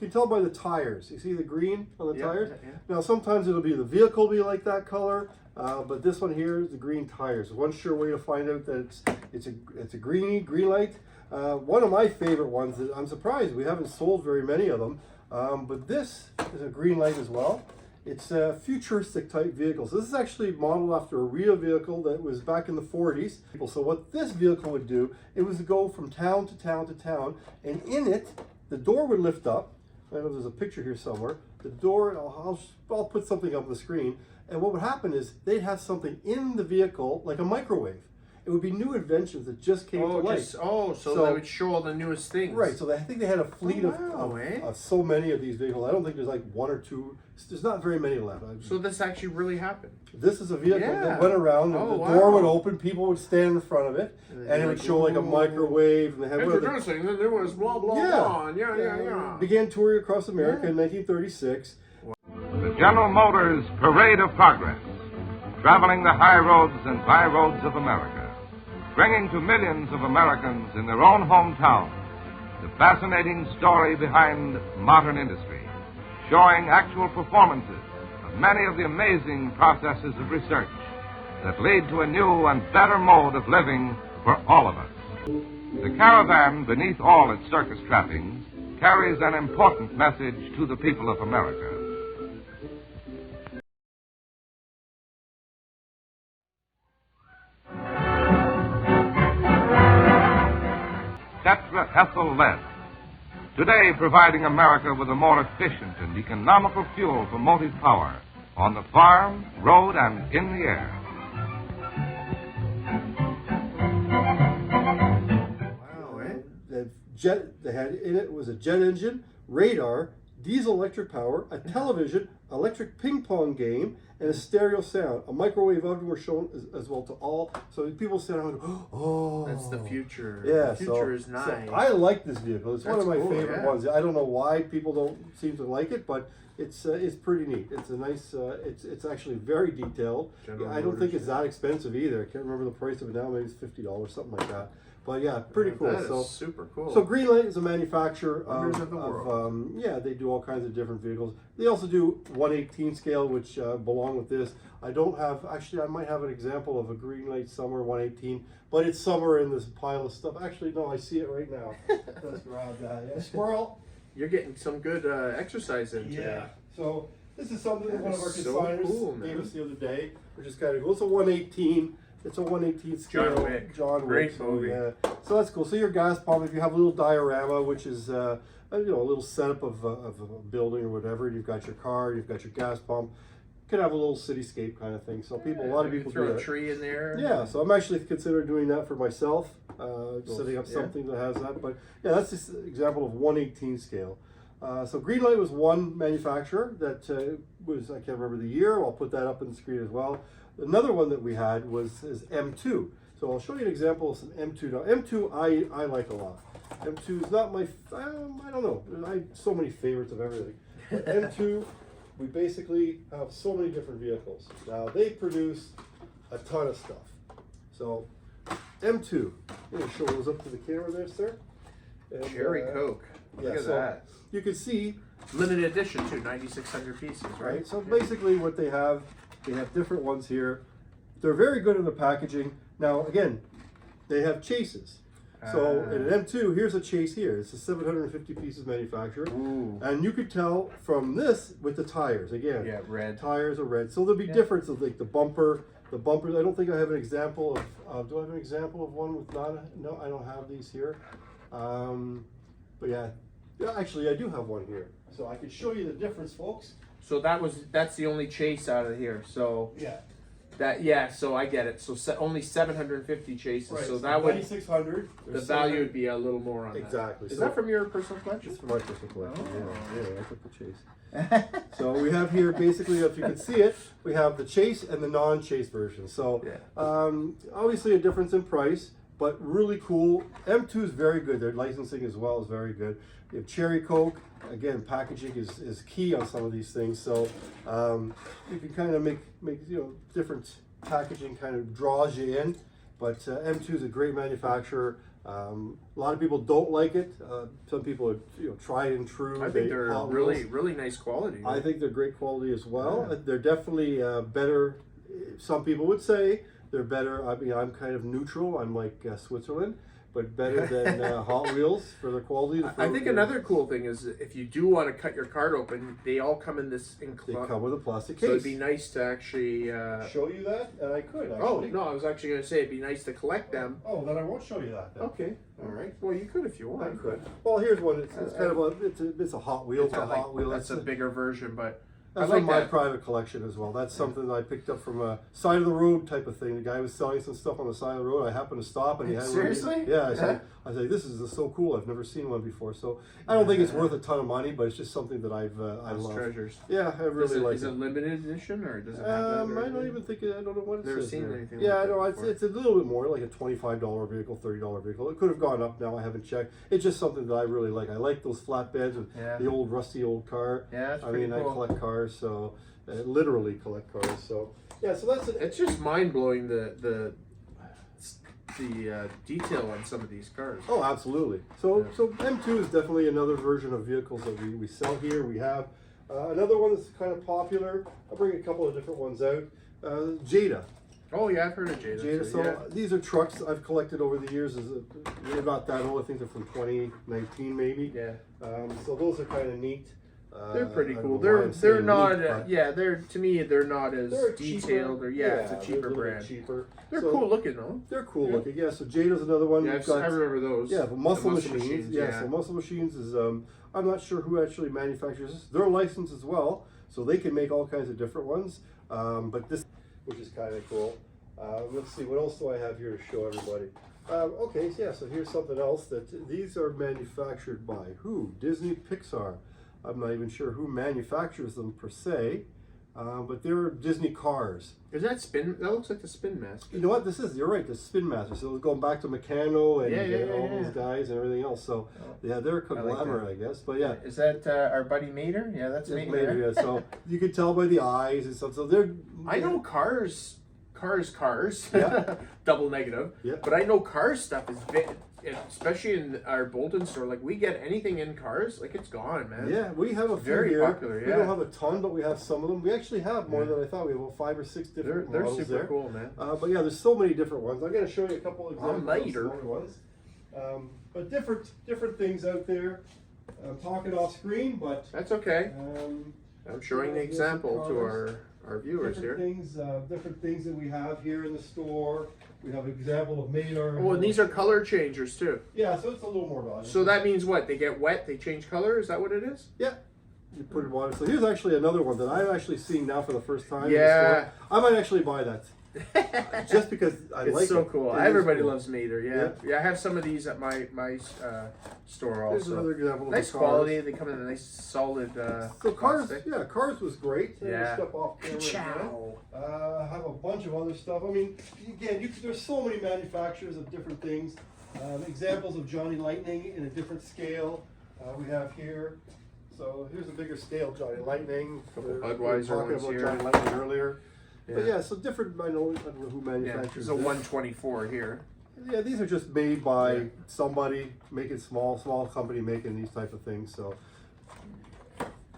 You can tell by the tires. You see the green on the tires? Yeah. Now sometimes it'll be the vehicle will be like that color, but this one here is the green tires. One sure way to find out that it's a Greenlight. One of my favorite ones that I'm surprised we haven't sold very many of them, but this is a Greenlight as well. It's a futuristic type vehicle. So this is actually modeled after a real vehicle that was back in the 40s. So what this vehicle would do, it was to go from town to town to town, and in it, the door would lift up. I know there's a picture here somewhere. The door, I'll put something up on the screen, and what would happen is they'd have something in the vehicle, like a microwave. It would be new inventions that just came to light. So they would show all the newest things. Right, so I think they had a fleet of so many of these vehicles. I don't think there's like one or two. There's not very many left. So this actually really happened. This is a vehicle that went around, and the door would open, people would stand in front of it, and it would show like a microwave. And they had introducing the newest blah blah blah. Yeah. Began touring across America in 1936. The General Motors Parade of Progress, traveling the high roads and byroads of America, bringing to millions of Americans in their own hometown the fascinating story behind modern industry, showing actual performances of many of the amazing processes of research that lead to a new and better mode of living for all of us. The caravan, beneath all its circus trappings, carries an important message to the people of America. Tetraethyl lead, today providing America with a more efficient and economical fuel for motive power on the farm, road, and in the air. The jet they had in it was a jet engine, radar, diesel electric power, a television, electric ping pong game, and a stereo sound. A microwave oven were shown as well to all. So people sit down and go, oh. That's the future. Yeah, the future is nice. So I like this vehicle. It's one of my cool, favorite ones. I don't know why people don't seem to like it, but it's pretty neat. It's a nice. It's actually very detailed. I don't think it's that expensive either. I can't remember the price of it now. Maybe it's $50, something like that. But yeah, pretty cool. That is super cool. So Greenlight is a manufacturer of the world. they do all kinds of different vehicles. They also do 1/18 scale, which belong with this. I don't have, actually I might have an example of a Greenlight somewhere 1/18, but it's somewhere in this pile of stuff. Actually, no, I see it right now. Let's grab that. Yeah, squirrel. You're getting some good exercise in today. Yeah. So this is something that one of our so designers cool, gave us the other day, which is kind of cool. It's a 1/18. It's a 1/18 scale. John Wick. John Wick. Great So, movie. yeah. So that's cool. So your gas pump, if you have a little diorama, which is a little setup of a building or whatever, you've got your car, you've got your gas pump. You can have a little cityscape kind of thing. So a lot of You people throw do a that. tree in there. Yeah, so I'm actually considering doing that for myself, setting up yeah. something that has that. But yeah, that's just an example of 1/18 scale. So Greenlight was one manufacturer that was, I can't remember the year. I'll put that up on the screen as well. Another one that we had is M2. So I'll show you an example of some M2. Now, M2 I like a lot. M2 is not my, I don't know. I have so many favorites of everything. But M2, we basically have so many different vehicles. Now, they produce a ton of stuff. So, M2, I'm going to show those up to the camera there, sir. And, Cherry Coke. Look at so that. you can see, Limited edition too, 9,600 pieces, right? right? So basically what they have different ones here. They're very good in the packaging. Now, again, they have chases. So in an M2, here's a chase here. It's a 750 pieces manufactured. Ooh. And you could tell from this with the tires. Again, Yeah, red. tires are red. So there'll be differences like the bumpers. I don't think I have an example of, do I have an example of one with no, I don't have these here. But yeah, actually I do have one here. So I can show you the difference, folks. So that's the only chase out of here. So Yeah. so I get it. So only 750 chases. Right. So that would 9,600. the value would be a little more on Exactly. that. Is So- that from your personal collection? It's for my personal collection. Oh. Yeah, I took the chase. So we have here basically, if you can see it, we have the chase and the non-chase version. So obviously a difference in price, but really cool. M2 is very good. Their licensing as well is very good. You have Cherry Coke. Again, packaging is key on some of these things. So you can kind of make different packaging kind of draws you in. But M2 is a great manufacturer. A lot of people don't like it. Some people are tried and true. I think they're Hot really, Wheels. really nice quality. I think they're great quality as well. They're definitely better. Some people would say they're better. I mean, I'm kind of neutral. I'm like Switzerland, but better than Hot Wheels for their quality. I think another cool thing is if you do want to cut your card open, they all come in this They enclosed. come with a plastic So case. it'd be nice to actually. Show you that, and I could actually. Oh no, I was actually going to say it'd be nice to collect them. Oh, then I won't show you that. Then. Okay, All right. Well, you could if you I want. could. Well, here's one. It's kind of it's a Hot Wheel. It's a like, Hot Wheel. That's a bigger version, but That's I like from my that. private collection as well. That's something that I picked up from a side of the road type of thing. The guy was selling some stuff on the side of the road. I happened to stop and he had Seriously? one. Yeah, I said, this is so cool. I've never seen one before. So I don't think it's worth a ton of money, but it's just something that I Those love. treasures. Yeah, I really like Is it it. limited edition or does it have that? I don't even think I don't know what it Never says seen there. anything Yeah, like I know. that It's, before. it's a little bit more, like a $25 vehicle, $30 vehicle. It could have gone up now. I haven't checked. It's just something that I really like. I like those flatbeds and Yeah. the old rusty old car. Yeah, that's I pretty mean, cool. I collect cars, so literally collect cars. So yeah, so that's it. It's just mind blowing the detail on some of these cars. Oh, absolutely. So M2 is definitely another version of vehicles that we sell here. We have another one that's kind of popular. I'll bring a couple of different ones out. Jada. Oh yeah, I've heard of Jada. Jada. too, So yeah. these are trucks I've collected over the years. They're not that old. I think they're from 2019 maybe. Yeah. So those are kind of neat. They're pretty I cool. don't know why I'm They're saying not neat, but they're to me they're not as they're detailed cheaper. or it's a they're cheaper little bit brand. cheaper. They're So cool looking though. They're cool Yeah. looking. Yeah. So Jada's another one. Yeah, We've got, I remember those. yeah, but Muscle, The Machines. Yeah, yeah. so Muscle Machines is I'm not sure who actually manufactures this. They're licensed as well, so they can make all kinds of different ones. But this, which is kind of cool. Let's see, what else do I have here to show everybody? Okay, so yeah, so here's something else that these are manufactured by who? Disney, Pixar. I'm not even sure who manufactures them per se, but they're Disney cars. Is that spin? That looks like the Spin Master. You know what this is? You're right, the Spin Master. So it's going back to Meccano and Yeah, all yeah. those guys and everything else. So yeah, they're a conglomerate, I guess. But yeah, Is that our buddy Mater? Yeah, that's maybe, Mater. yeah. So you can tell by the eyes and stuff. So they're. I know cars. Yeah. Double negative. Yeah. But I know car stuff is big, especially in our Bolton store. Like we get anything in cars, like it's gone, man. Yeah, we have a few Very here. popular, We yeah. don't have a ton, but we have some of them. We actually have more than I thought. We have about 5 or 6 different They're models super there. cool, man. But yeah, there's so many different ones. I'm going to show you a couple examples later. of smaller ones. But different things out there. I'm talking off screen, but That's okay. um, I'm showing the here's example some to cars. our viewers here. Different things that we have here in the store. We have an example of Maynard. Oh, and these are color changers too. Yeah, so it's a little more valuable. So that means what? They get wet, they change color? Is that what it is? Yeah. You put it in water. So here's actually another one that I'm actually seeing now for the first time. Yeah. In the store. I might actually buy that. Just because I It's like so it. cool. It is Everybody cool. loves Mater. Yeah. I have some of these at my store also. There's another example of Nice the quality. cars. They come in a nice solid. So cars, plastic. yeah, cars was great. Yeah. Step off camera Ciao. again. Have a bunch of other stuff. I mean, again, there's so many manufacturers of different things. Examples of Johnny Lightning in a different scale. We have here. So here's a bigger scale Johnny Lightning. Couple We were Budweiser talking ones about here. Johnny Lightning earlier. Yeah. But yeah, so different. I don't know who Yeah, manufactures. there's a this. 124 here. Yeah, these are just made by Yeah. somebody, making small company making these type of things. So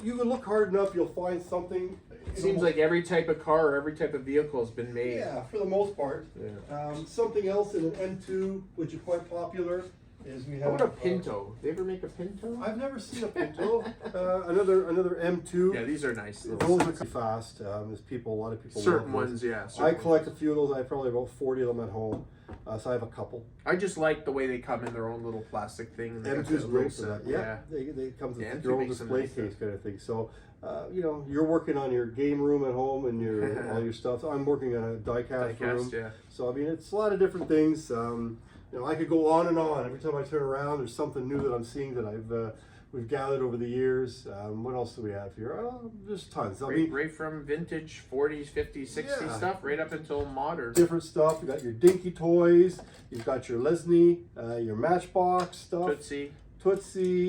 you can look hard enough, you'll find something. It seems like every type of car or every type of vehicle has been made. Yeah, for the most part. Yeah. Something else in an M2, which is quite popular, is we have. What about a Pinto? They ever make a Pinto? I've never seen a Pinto. Another M2. Yeah, these are nice. Those are pretty fast. There's a lot of people. Certain love those. ones, yeah. I certain collect a ones. few of those. I have probably about 40 of them at home. So I have a couple. I just like the way they come in their own little plastic thing. And they got M2's that great little for that. set. Yeah, they come with Yeah, your own M2 makes them display nice, case kind of thing. So, you're working on your game room at home and your all your stuff. So I'm working on a diecast room. Yeah. So I mean, it's a lot of different things. I could go on and on. Every time I turn around, there's something new that I'm seeing that we've gathered over the years. What else do we have here? There's tons. I mean, Right from vintage 40s, 50s, 60s Yeah. stuff, right up until modern. different stuff. You got your Dinky toys. You've got your Lesney, your Matchbox stuff. Tootsie.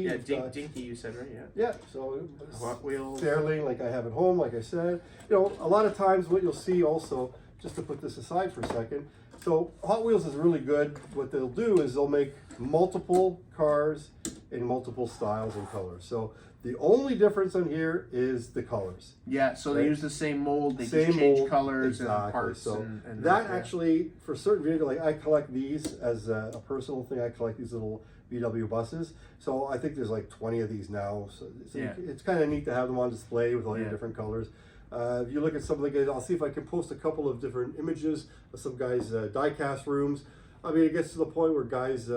Yeah, you've got- Dinky, you said, right? Yeah. Yeah, so Hot Wheels. Fairlane, like I have at home, like I said. A lot of times what you'll see also, just to put this aside for a second, so Hot Wheels is really good. What they'll do is they'll make multiple cars in multiple styles and colors. So the only difference on here is the colors. Yeah, so they Right. use the same mold, they Same just change mold, colors exactly. and parts. So and that yeah. actually, for certain vehicles, like I collect these as a personal thing. I collect these little VW buses. So I think there's like 20 of these now. So Yeah. it's kind of neat to have them on display with all your Yeah. different colors. If you look at some of the guys, I'll see if I can post a couple of different images of some guys' diecast rooms. I mean, it gets to the point where guys, they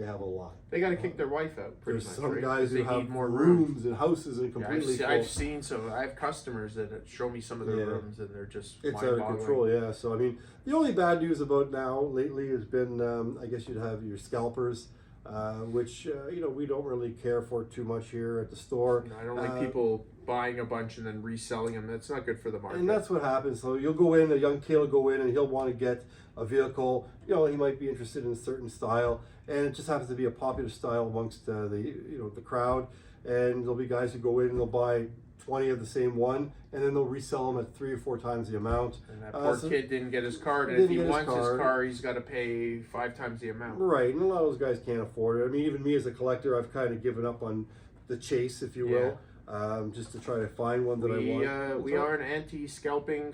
have a lot. They got to kick their wife out, pretty There's much. some right? guys 'Cause who they have need more room. rooms and houses and Yeah, completely full. I've seen some. I have customers that show me some of their Yeah. rooms, and they're just It's out of mind-boggling. control, yeah. So, I mean, the only bad news about now lately has been, I guess you'd have your scalpers, which, we don't really care for too much here at the store. I don't like people buying a bunch and then reselling them. That's not good for the market. And that's what happens. So you'll go in, a young kid will go in and he'll want to get a vehicle. He might be interested in a certain style, and it just happens to be a popular style amongst the crowd. And there'll be guys who go in and they'll buy 20 of the same one, and then they'll resell them at 3 or 4 times the amount. And that poor kid didn't get his card, and Didn't if he get his wants his card. car, he's got to pay 5 times the amount. Right, and a lot of those guys can't afford it. I mean, even me as a collector, I've kind of given up on the chase, if you will, just to try to find one that I want. We are an anti-scalping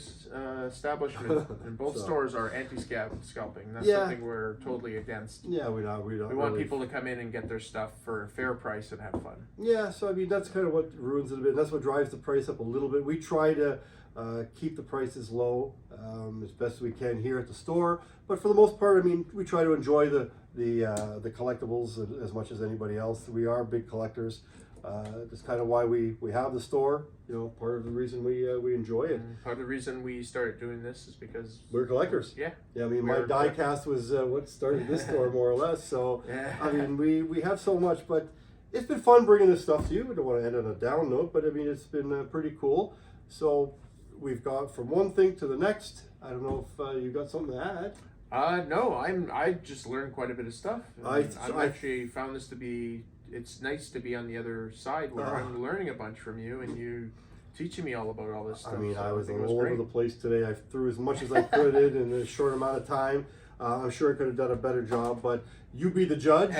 establishment, and both So- stores are anti-scalping. That's Yeah. something we're totally against. Yeah, we don't. We want people to come in and get their stuff for a fair price and have fun. Yeah, so I mean that's kind of what ruins it a bit. That's what drives the price up a little bit. We try to keep the prices low as best we can here at the store, but for the most part, I mean, we try to enjoy the collectibles as much as anybody else. We are big collectors. That's kind of why we have the store. Part of the reason we enjoy it. And part of the reason we started doing this is because We're collectors. Yeah. Yeah, I mean, We're my diecast was what started this store more or less. So, Yeah. I mean, we have so much, but it's been fun bringing this stuff to you. I don't want to end on a down note, but I mean, it's been pretty cool. So, we've got from one thing to the next. I don't know if you got something to add. No, I just learned quite a bit of stuff. I've I- actually found this to be. It's nice to be on the other side where I'm learning a bunch from you and you teaching me all about all this stuff. I mean, So I was think it all over great. the place today. I threw as much as I could in a short amount of time. I'm sure I could have done a better job, but you be the judge.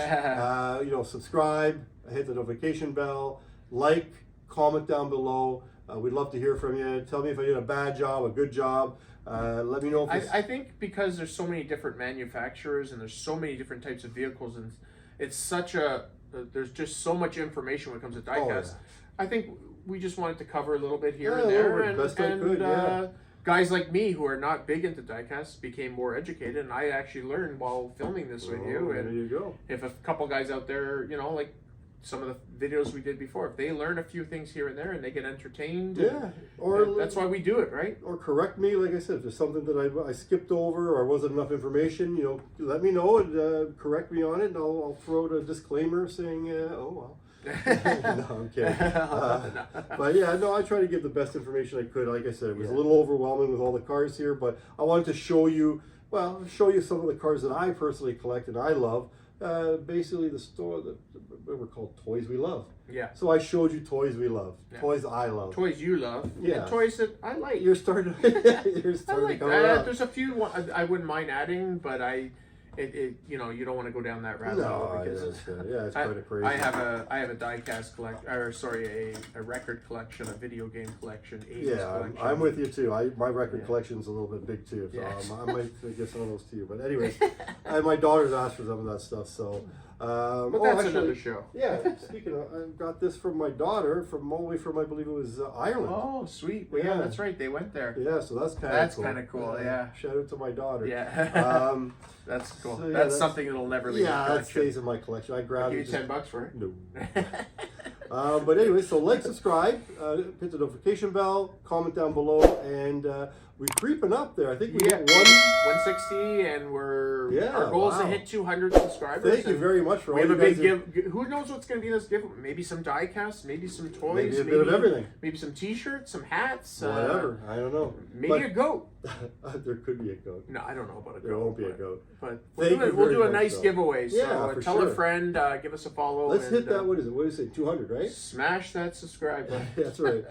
Subscribe, hit the notification bell, like, comment down below. We'd love to hear from you. Tell me if I did a bad job, a good job. Let me know if it's... I think because there's so many different manufacturers and there's so many different types of vehicles, and it's such a there's just so much information when it comes to Oh, diecast. yeah. I think we just wanted to cover a little bit here Yeah, and a there, little bit, and, best I could, yeah. guys like me who are not big into diecast became more educated, and I actually learned while filming this with you. There And you go. if a couple guys out there, you know, like some of the videos we did before, if they learn a few things here and there and they get entertained, Yeah, or that's why we do it, right? or correct me, like I said, if there's something that I skipped over or wasn't enough information, you know, let me know and correct me on it, and I'll throw out a disclaimer saying, oh well. No, I'm kidding. But yeah, no, I try to give the best information I could. Like I said, it was a little overwhelming with all the cars here, but I wanted to show you some of the cars that I personally collect and I love. Basically, the store that we're called Toys We Love. Yeah. So I showed you Toys We Love, Yeah. toys I love. Toys you love, Yeah. and toys that I like. You're starting. You're I starting like to come around. there's a few I wouldn't mind adding, but you know, you don't want to go down that rabbit hole No, because it's kind of crazy. I have a diecast a record collection, a video game collection, 80s Yeah, collection. I'm with you too. My record collection's a little bit big too, so Yeah. I might get some of those too. But anyways, my daughter's asked for some of that stuff, so. But that's another show. Yeah, speaking of, I got this from my daughter from all the way from, I believe it was Ireland. Oh, sweet. Well, yeah, Yeah. that's right. They went there. Yeah, so that's kind of That's cool. kinda cool, yeah. Shout out to my daughter. Yeah. That's cool. so, yeah, that's something that'll never leave. Yeah, your that collection. stays in my collection. I I'll grabbed give it. you $10 for it. No. But anyway, so like, subscribe, hit the notification bell, comment down below, and we're creeping up there. I think we Yeah, hit one. 160, and our goal is to wow. hit 200 subscribers. Thank you and very much for all we have you a big guys. give. Who knows what's going to be in this giveaway? Maybe some die casts, maybe some toys, Maybe a bit of everything. Maybe some T-shirts, some hats, Whatever. I don't know. maybe a goat. There could be a goat. No, I don't know about a goat. There won't be a but- goat. But Thank you we'll very do a much, nice though. giveaway. So Yeah, for tell sure. a friend, give us a follow. Let's and, hit that. What is it? What is it? 200, right? Smash that subscribe button. That's right.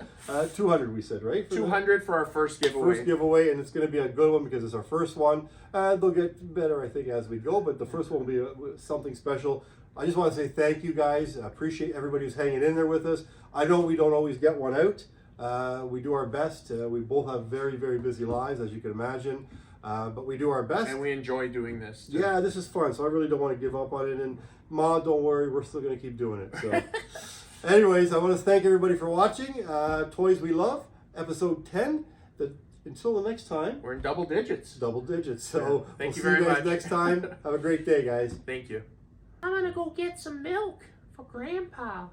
200, we said, right? For the 200 for our first giveaway. first giveaway, and it's going to be a good one because it's our first one. They'll get better, I think, as we go, but the first one will be something special. I just want to say thank you, guys. I appreciate everybody who's hanging in there with us. I know we don't always get one out. We do our best. We both have very, very busy lives, as you can imagine. But we do our best. And we enjoy doing this. too. Yeah, this is fun, so I really don't want to give up on it. And Ma, don't worry, we're still going to keep doing it. So, anyways, I want to thank everybody for watching. Toys We Love, episode 10. Until the next time, We're in double digits. double digits. So Thank you we'll see very you guys much. next time. Have a great day, guys. Thank you. I'm gonna go get some milk for Grandpa.